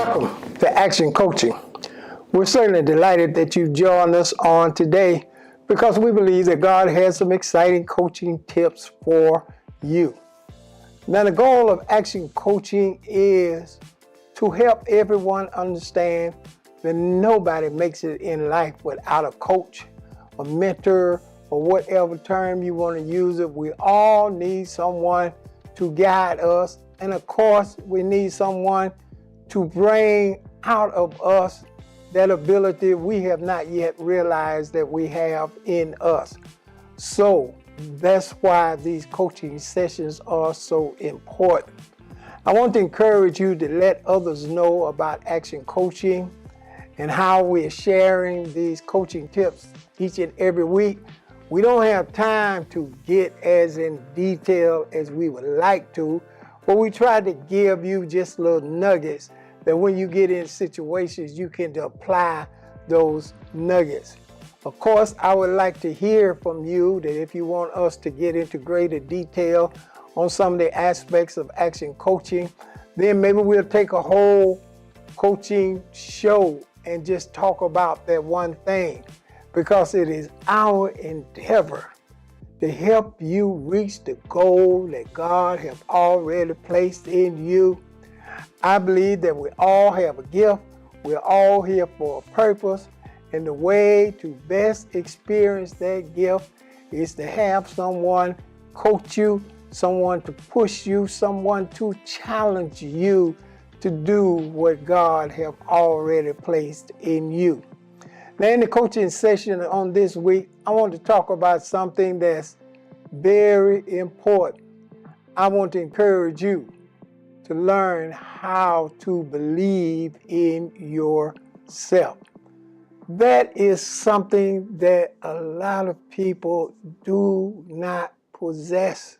Welcome to Action Coaching. We're certainly delighted that you've joined us on today because we believe that God has some exciting coaching tips for you. Now, the goal of Action Coaching is to help everyone understand that nobody makes it in life without a coach, a mentor, or whatever term you want to use it. We all need someone to guide us. And of course, we need someone to bring out of us that ability we have not yet realized that we have in us. So that's why these coaching sessions are so important. I want to encourage you to let others know about Action Coaching and how we're sharing these coaching tips each and every week. We don't have time to get as in detail as we would like to, but we try to give you just little nuggets that when you get in situations, you can apply those nuggets. Of course, I would like to hear from you that if you want us to get into greater detail on some of the aspects of Action Coaching, then maybe we'll take a whole coaching show and just talk about that one thing, because it is our endeavor to help you reach the goal that God has already placed in you. I believe that we all have a gift. We're all here for a purpose. And the way to best experience that gift is to have someone coach you, someone to push you, someone to challenge you to do what God has already placed in you. Now, in the coaching session on this week, I want to talk about something that's very important. I want to encourage you to learn how to believe in yourself. That is something that a lot of people do not possess,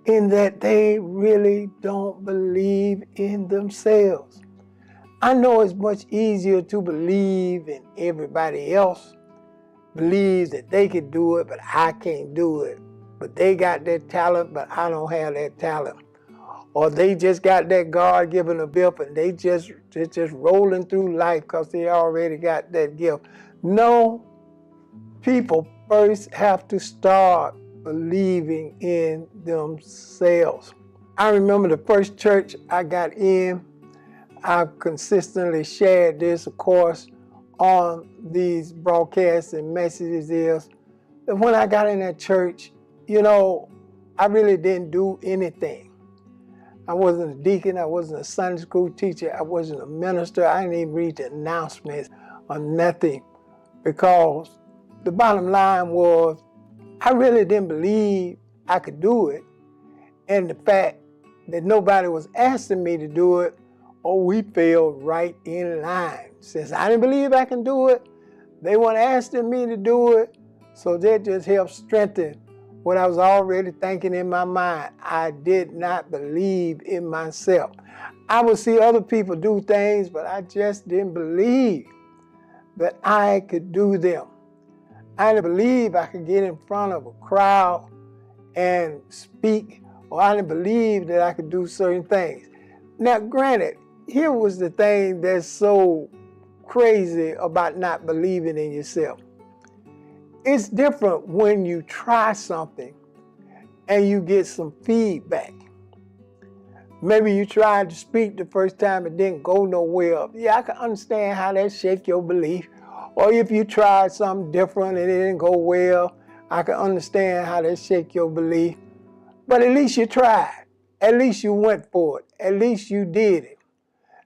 in that they really don't believe in themselves. I know it's much easier to believe in everybody else, believe that they can do it, but I can't do it. But they got that talent, but I don't have that talent. Or they just got that God-given ability and they're just rolling through life because they already got that gift. No, people first have to start believing in themselves. I remember the first church I got in, I've consistently shared this, of course, on these broadcasts and messages, is that when I got in that church, I really didn't do anything. I wasn't a deacon, I wasn't a Sunday school teacher, I wasn't a minister, I didn't even read the announcements or nothing, because the bottom line was I really didn't believe I could do it, and the fact that nobody was asking me to do it, we fell right in line. Since I didn't believe I can do it, they weren't asking me to do it, so that just helped strengthen what I was already thinking in my mind. I did not believe in myself. I would see other people do things, but I just didn't believe that I could do them. I didn't believe I could get in front of a crowd and speak, or I didn't believe that I could do certain things. Now, granted, here was the thing that's so crazy about not believing in yourself. It's different when you try something and you get some feedback. Maybe you tried to speak the first time, it didn't go nowhere. Yeah, I can understand how that shake your belief. Or if you tried something different and it didn't go well, I can understand how that shake your belief. But at least you tried. At least you went for it. At least you did it.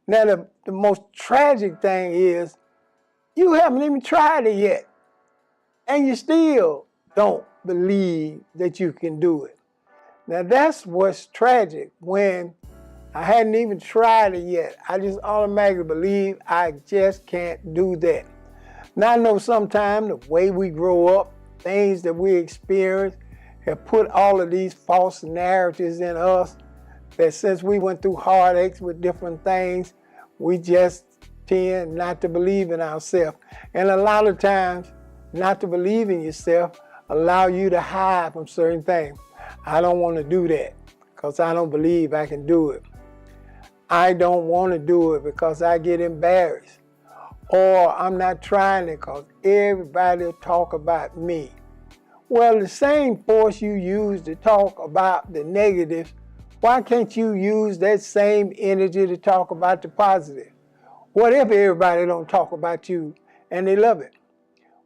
Now, the most tragic thing is you haven't even tried it yet. And you still don't believe that you can do it. Now, that's what's tragic. When I hadn't even tried it yet, I just automatically believe I just can't do that. Now, I know sometimes the way we grow up, things that we experience, have put all of these false narratives in us that since we went through heartaches with different things, we just tend not to believe in ourselves. And a lot of times, not to believe in yourself allow you to hide from certain things. I don't want to do that because I don't believe I can do it. I don't want to do it because I get embarrassed. Or I'm not trying it because everybody will talk about me. Well, the same force you use to talk about the negatives, why can't you use that same energy to talk about the positive? What if everybody don't talk about you and they love it?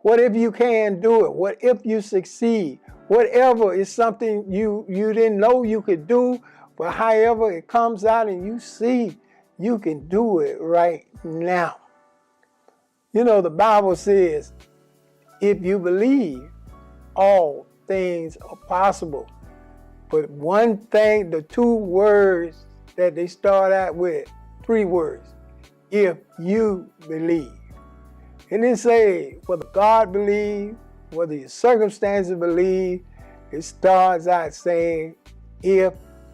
What if you can do it? What if you succeed? Whatever is something you didn't know you could do, but however it comes out and you see you can do it right now. You know, the Bible says, if you believe, all things are possible. But one thing, the two words that they start out with, three words, if you believe. It didn't say whether God believe, whether your circumstances believe. It starts out saying, if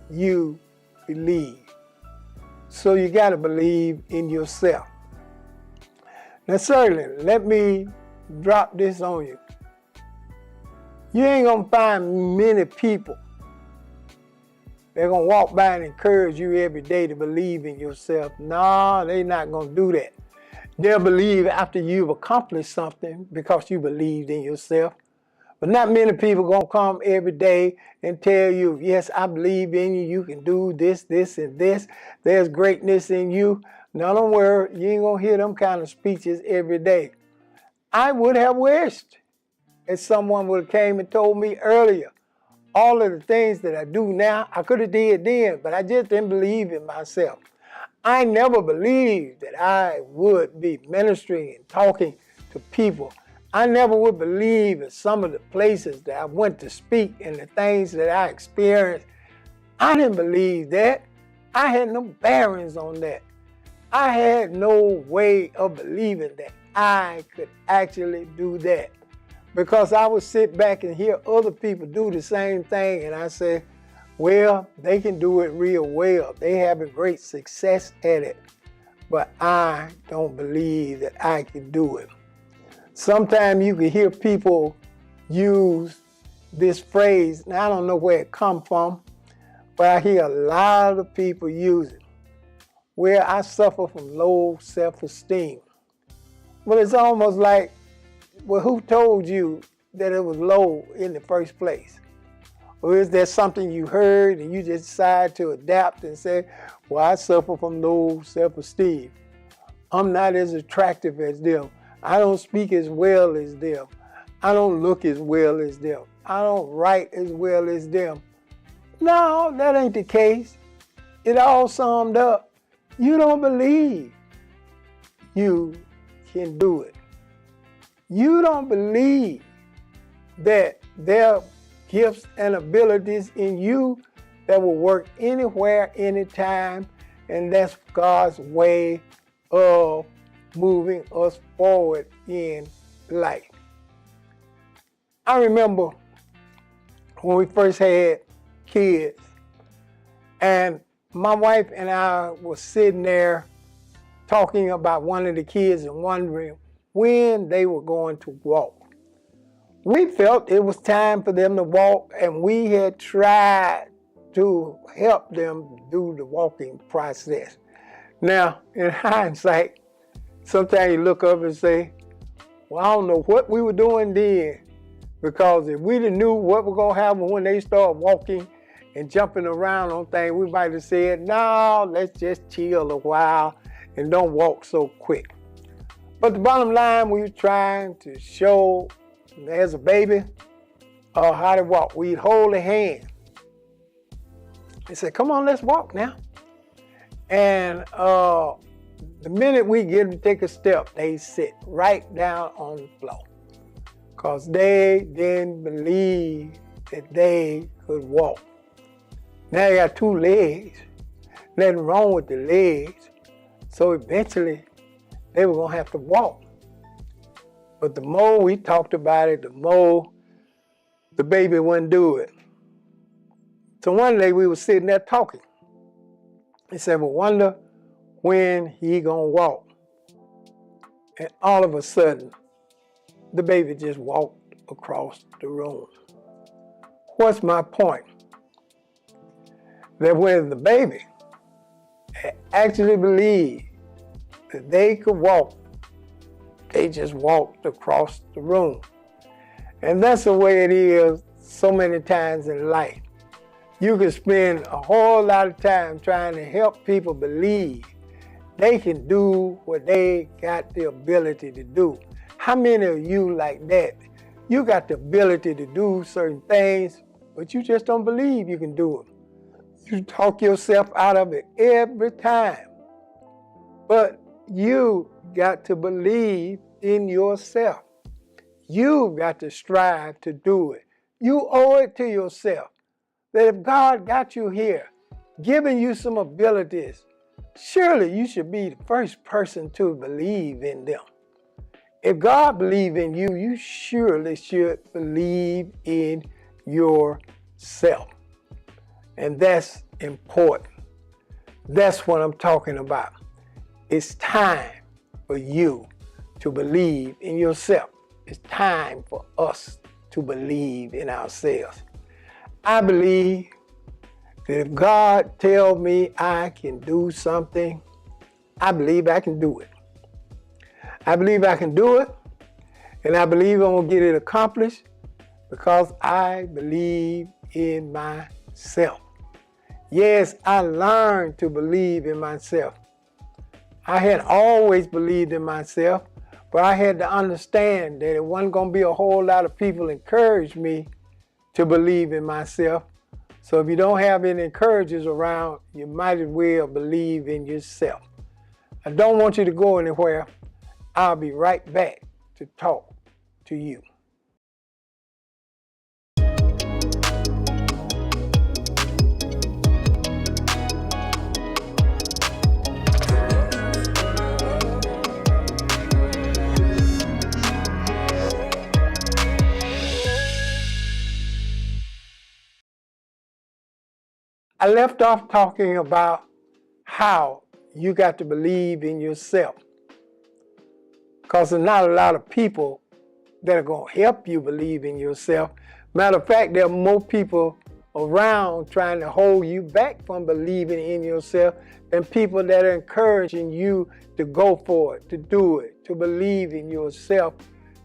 you believe. So you got to believe in yourself. Now certainly, let me drop this on you. You ain't going to find many people they're going to walk by and encourage you every day to believe in yourself. No, they're not going to do that. They'll believe after you've accomplished something because you believed in yourself. But not many people going to come every day and tell you, yes, I believe in you. You can do this, this, and this. There's greatness in you. Now, don't worry. You ain't going to hear them kind of speeches every day. I would have wished if someone would have came and told me earlier, all of the things that I do now, I could have did then, but I just didn't believe in myself. I never believed that I would be ministering and talking to people. I never would believe in some of the places that I went to speak and the things that I experienced. I didn't believe that. I had no bearings on that. I had no way of believing that I could actually do that. Because I would sit back and hear other people do the same thing, and I say, well, they can do it real well. They have a great success at it. But I don't believe that I can do it. Sometimes you can hear people use this phrase. Now, I don't know where it comes from, but I hear a lot of people use it. Where I suffer from low self-esteem. Well, it's almost like, well, who told you that it was low in the first place? Or is there something you heard and you just decided to adapt and say, well, I suffer from low self-esteem. I'm not as attractive as them. I don't speak as well as them. I don't look as well as them. I don't write as well as them. No, that ain't the case. It all summed up. You don't believe you can do it. You don't believe that there are gifts and abilities in you that will work anywhere, anytime, and that's God's way of moving us forward in life. I remember when we first had kids, and my wife and I were sitting there talking about one of the kids and wondering when they were going to walk. We felt it was time for them to walk, and we had tried to help them do the walking process. Now, in hindsight, sometimes you look up and say, well, I don't know what we were doing then, because if we didn't knew what was going to happen when they start walking and jumping around on things, we might have said, no, let's just chill a while and don't walk so quick. But the bottom line, we were trying to show as a baby how to walk. We'd hold a hand and say, come on, let's walk now. And the minute we get them to take a step, they sit right down on the floor because they didn't believe that they could walk. Now they got two legs. Nothing wrong with the legs. So eventually, they were going to have to walk. But the more we talked about it, the more the baby wouldn't do it. So one day we were sitting there talking. He said, well, wonder when he going to walk. And all of a sudden, the baby just walked across the room. What's my point? That when the baby actually believed that they could walk, they just walked across the room. And that's the way it is so many times in life. You can spend a whole lot of time trying to help people believe they can do what they got the ability to do. How many of you like that? You got the ability to do certain things, but you just don't believe you can do them. You talk yourself out of it every time. But you got to believe in yourself. You've got to strive to do it. You owe it to yourself that if God got you here, giving you some abilities, surely you should be the first person to believe in them. If God believes in you, you surely should believe in yourself. And that's important. That's what I'm talking about. It's time for you to believe in yourself. It's time for us to believe in ourselves. I believe that if God tells me I can do something, I believe I can do it. I believe I can do it, and I believe I'm going to get it accomplished because I believe in myself. Yes, I learned to believe in myself. I had always believed in myself, but I had to understand that it wasn't going to be a whole lot of people encourage me to believe in myself. So if you don't have any encouragers around, you might as well believe in yourself. I don't want you to go anywhere. I'll be right back to talk to you. I left off talking about how you got to believe in yourself, because there's not a lot of people that are going to help you believe in yourself. Matter of fact, there are more people around trying to hold you back from believing in yourself than people that are encouraging you to go for it, to do it, to believe in yourself,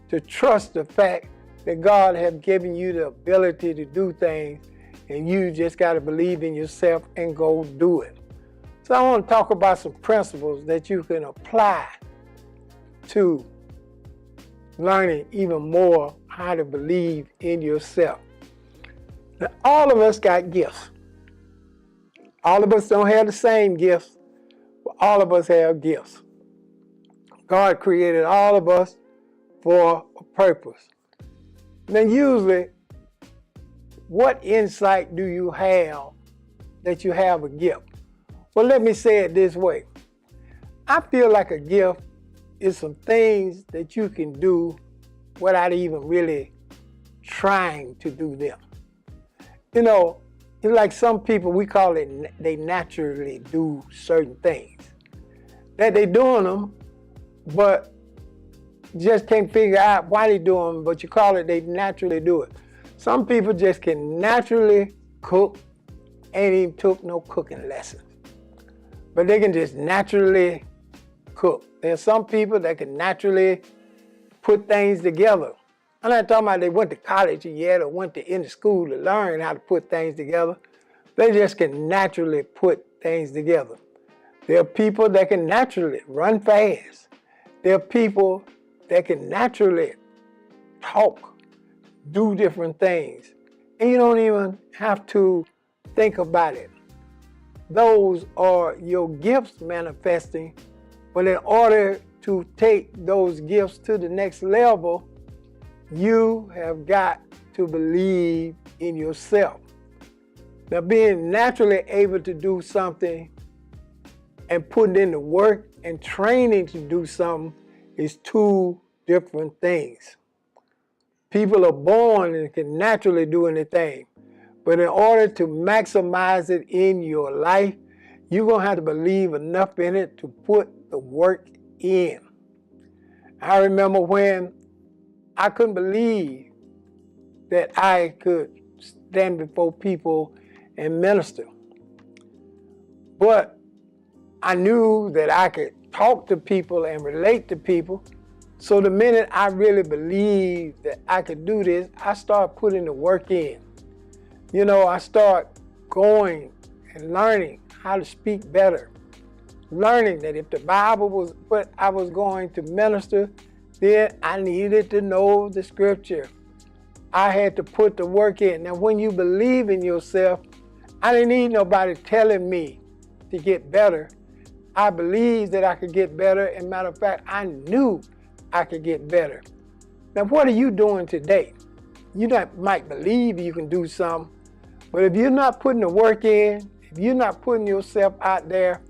to trust the fact that God has given you the ability to do things, and you just got to believe in yourself and go do it. So I want to talk about some principles that you can apply to learning even more how to believe in yourself. Now, all of us got gifts. All of us don't have the same gifts, but all of us have gifts. God created all of us for a purpose. Now, usually, what insight do you have that you have a gift? Well, let me say it this way. I feel like a gift is some things that you can do without even really trying to do them. You know, it's like some people, we call it, they naturally do certain things. That they doing them, but just can't figure out why they do them, but you call it they naturally do it. Some people just can naturally cook, ain't even took no cooking lessons. But they can just naturally cook. There's some people that can naturally put things together. I'm not talking about they went to college yet or went into school to learn how to put things together. They just can naturally put things together. There are people that can naturally run fast. There are people that can naturally talk, do different things, and you don't even have to think about it. Those are your gifts manifesting, but in order to take those gifts to the next level, you have got to believe in yourself. Now, being naturally able to do something and putting in the work and training to do something is two different things. People are born and can naturally do anything. But in order to maximize it in your life, you're going to have to believe enough in it to put the work in. I remember when I couldn't believe that I could stand before people and minister. But I knew that I could talk to people and relate to people. So the minute I really believed that I could do this, I started putting the work in. You know, I started going and learning how to speak better. Learning that if the Bible was what I was going to minister, then I needed to know the scripture. I had to put the work in. Now, when you believe in yourself, I didn't need nobody telling me to get better. I believed that I could get better. As a matter of fact, I knew I could get better. Now, what are you doing today? You might believe you can do something, but if you're not putting the work in, if you're not putting yourself out there,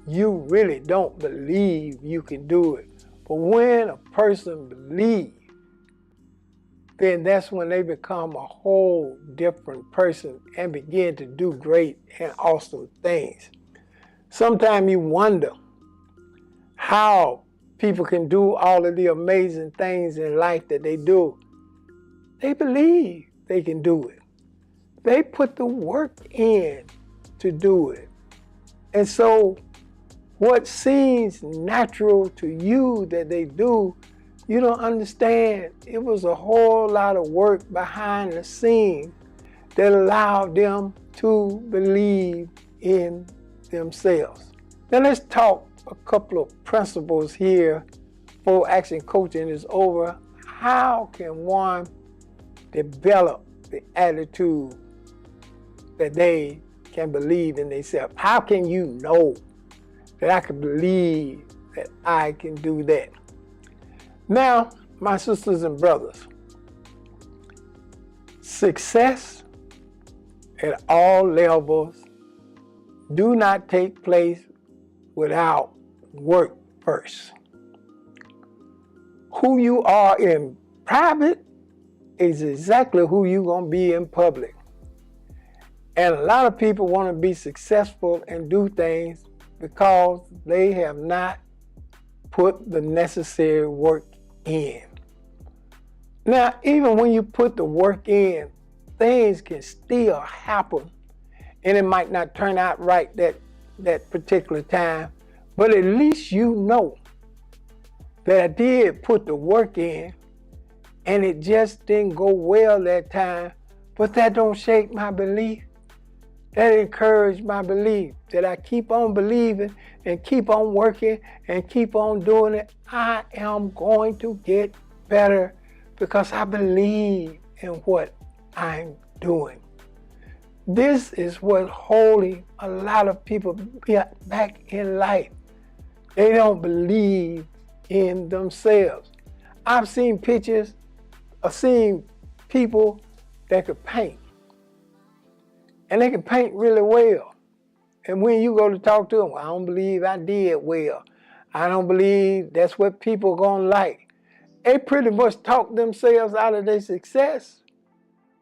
you really don't believe you can do it. But when a person believes, then that's when they become a whole different person and begin to do great and awesome things. Sometimes you wonder how people can do all of the amazing things in life that they do. They believe they can do it. They put the work in to do it. And so what seems natural to you that they do, you don't understand. It was a whole lot of work behind the scenes that allowed them to believe in themselves. Now let's talk a couple of principles here before action coaching is over. How can one develop the attitude that they can believe in themselves? How can you know that I can believe that I can do that? Now, my sisters and brothers, success at all levels do not take place without work first. Who you are in private is exactly who you're going to be in public. And a lot of people want to be successful and do things because they have not put the necessary work in. Now, even when you put the work in, things can still happen, and it might not turn out right that particular time, but at least you know that I did put the work in, and it just didn't go well that time, but that don't shake my belief. That encouraged my belief that I keep on believing and keep on working and keep on doing it. I am going to get better because I believe in what I'm doing. This is what's holding a lot of people back in life. They don't believe in themselves. I've seen pictures, I've seen people that could paint. And they can paint really well. And when you go to talk to them, I don't believe I did well. I don't believe that's what people are going to like. They pretty much talk themselves out of their success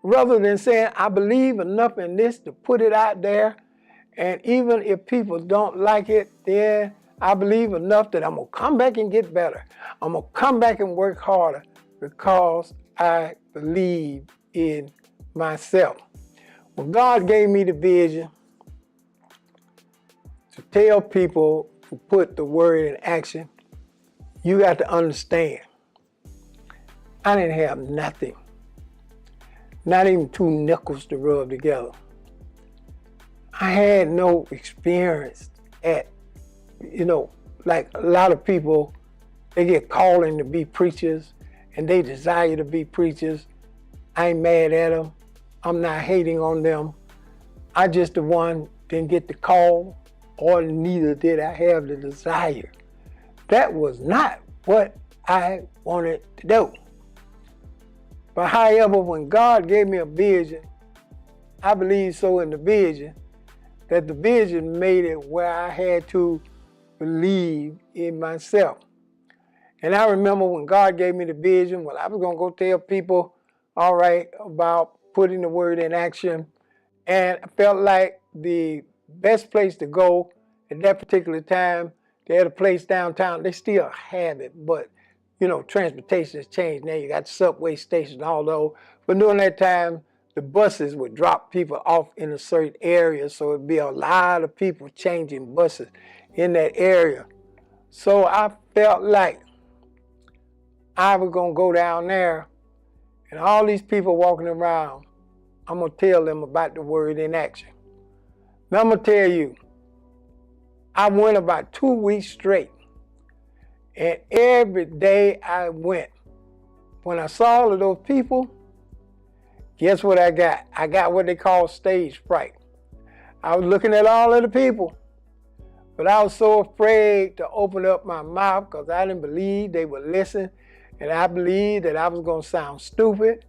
rather than saying, I believe enough in this to put it out there. And even if people don't like it, then I believe enough that I'm going to come back and get better. I'm going to come back and work harder because I believe in myself. When God gave me the vision to tell people to put the word in action, you got to understand, I didn't have nothing, not even 2 nickels to rub together. I had no experience at, like a lot of people, they get calling to be preachers and they desire to be preachers. I ain't mad at them. I'm not hating on them. I just the one didn't get the call, or neither did I have the desire. That was not what I wanted to do. But however, when God gave me a vision, I believe so in the vision, that the vision made it where I had to believe in myself. And I remember when God gave me the vision, well, I was going to go tell people, all right, about putting the word in action, and I felt like the best place to go at that particular time, they had a place downtown. They still have it, but transportation has changed. Now you got subway stations, although, but during that time, the buses would drop people off in a certain area, so it'd be a lot of people changing buses. in that area. So I felt like I was going to go down there, and all these people walking around, I'm going to tell them about the word in action. Now I'm going to tell you, I went about 2 weeks straight, and every day I went, when I saw all of those people, guess what I got? I got what they call stage fright. I was looking at all of the people, but I was so afraid to open up my mouth because I didn't believe they would listen, and I believed that I was going to sound stupid,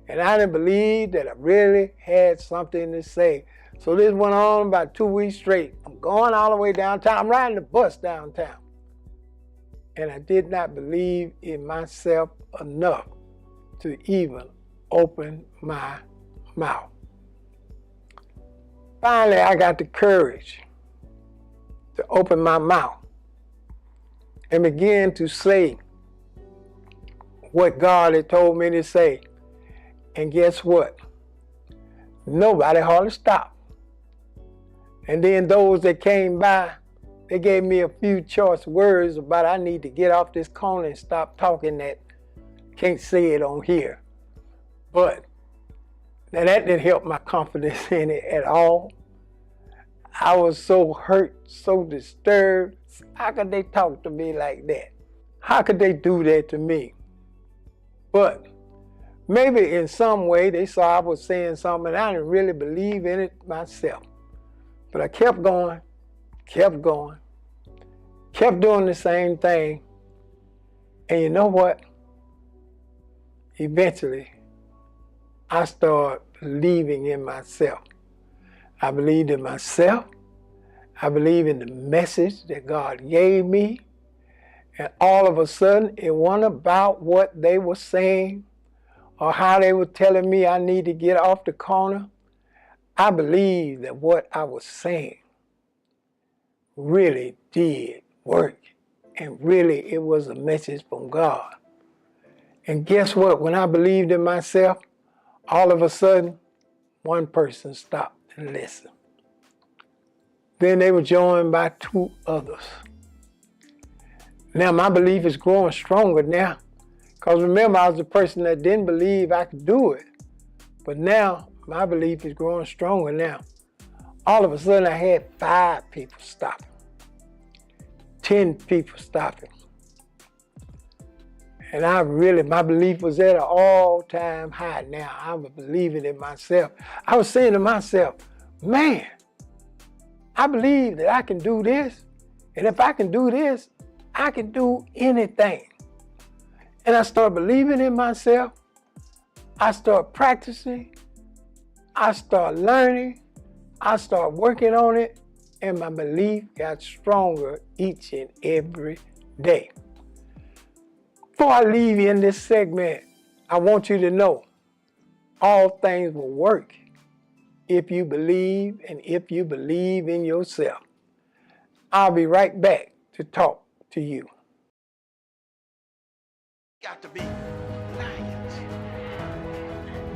and I didn't believe that I really had something to say. So this went on about 2 weeks straight. I'm going all the way downtown. I'm riding the bus downtown. And I did not believe in myself enough to even open my mouth. Finally, I got the courage to open my mouth and begin to say what God had told me to say. And guess what? Nobody hardly stopped. And then those that came by, they gave me a few choice words about I need to get off this corner and stop talking that can't say it on here. But now that didn't help my confidence in it at all. I was so hurt, so disturbed. How could they talk to me like that? How could they do that to me? But maybe in some way they saw I was saying something and I didn't really believe in it myself. But I kept going, kept doing the same thing. And you know what? Eventually, I started believing in myself. I believed in myself. I believed in the message that God gave me. And all of a sudden, it wasn't about what they were saying or how they were telling me I need to get off the corner. I believed that what I was saying really did work. And really, it was a message from God. And guess what? When I believed in myself, all of a sudden, one person stopped and listened. Then they were joined by 2 others. Now my belief is growing stronger now. Because remember, I was the person that didn't believe I could do it. But now, my belief is growing stronger now. All of a sudden, I had 5 people stopping. 10 people stopping. And my belief was at an all-time high now. I was believing in myself. I was saying to myself, man, I believe that I can do this. And if I can do this, I can do anything. And I started believing in myself. I started practicing. I started learning. I started working on it. And my belief got stronger each and every day. Before I leave you in this segment, I want you to know all things will work if you believe and if you believe in yourself. I'll be right back to talk to you. Got to be lions.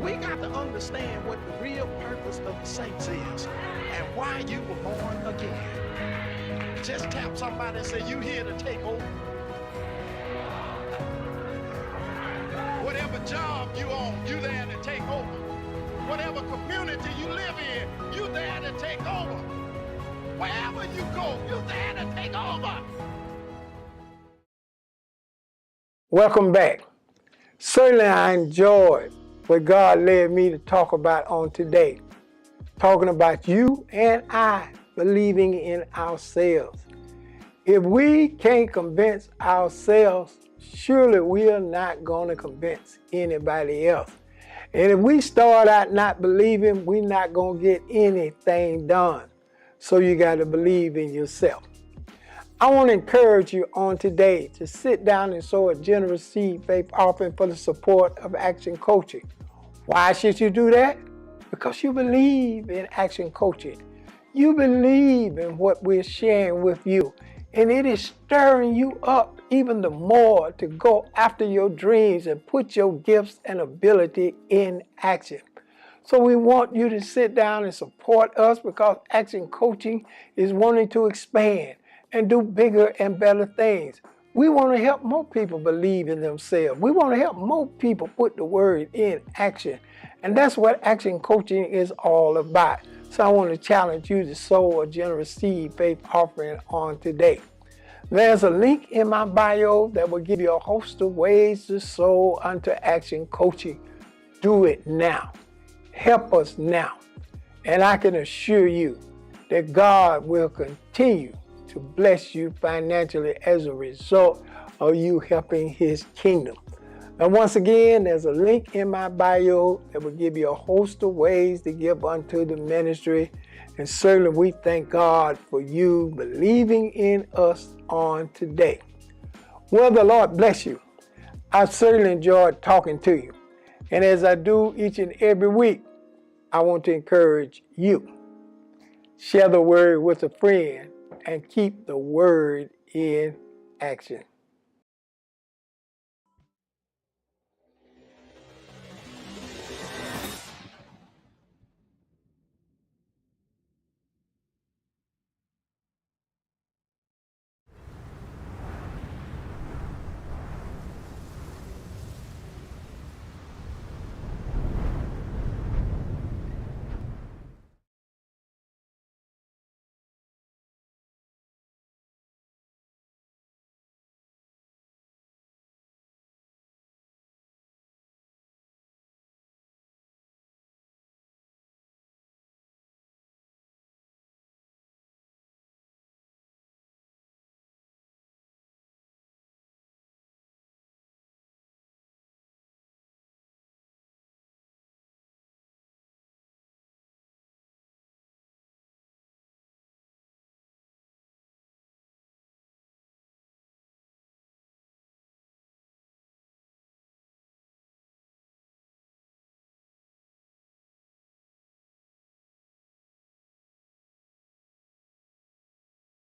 We got to understand what the real purpose of the saints is and why you were born again. Just tap somebody and say, you here to take over. Whatever job you own, you there to take over. Whatever community you live in, you there to take over. Wherever you go, you there to take over. Welcome back. Certainly I enjoyed what God led me to talk about on today. Talking about you and I believing in ourselves. If we can't convince ourselves, surely we are not going to convince anybody else. And if we start out not believing, we're not going to get anything done. So you got to believe in yourself. I want to encourage you on today to sit down and sow a generous seed faith offering for the support of Action Coaching. Why should you do that? Because you believe in Action Coaching. You believe in what we're sharing with you. And it is stirring you up even the more to go after your dreams and put your gifts and ability in action. So we want you to sit down and support us because Action Coaching is wanting to expand. and do bigger and better things. We want to help more people believe in themselves. We want to help more people put the word in action. And that's what action coaching is all about. So I want to challenge you to sow a generous seed faith offering on today. There's a link in my bio that will give you a host of ways to sow unto action coaching. Do it now. Help us now. And I can assure you that God will continue to bless you financially as a result of you helping His kingdom. And once again, there's a link in my bio that will give you a host of ways to give unto the ministry. And certainly we thank God for you believing in us on today. Well, the Lord bless you. I've certainly enjoyed talking to you. And as I do each and every week, I want to encourage you. Share the word with a friend and keep the word in action.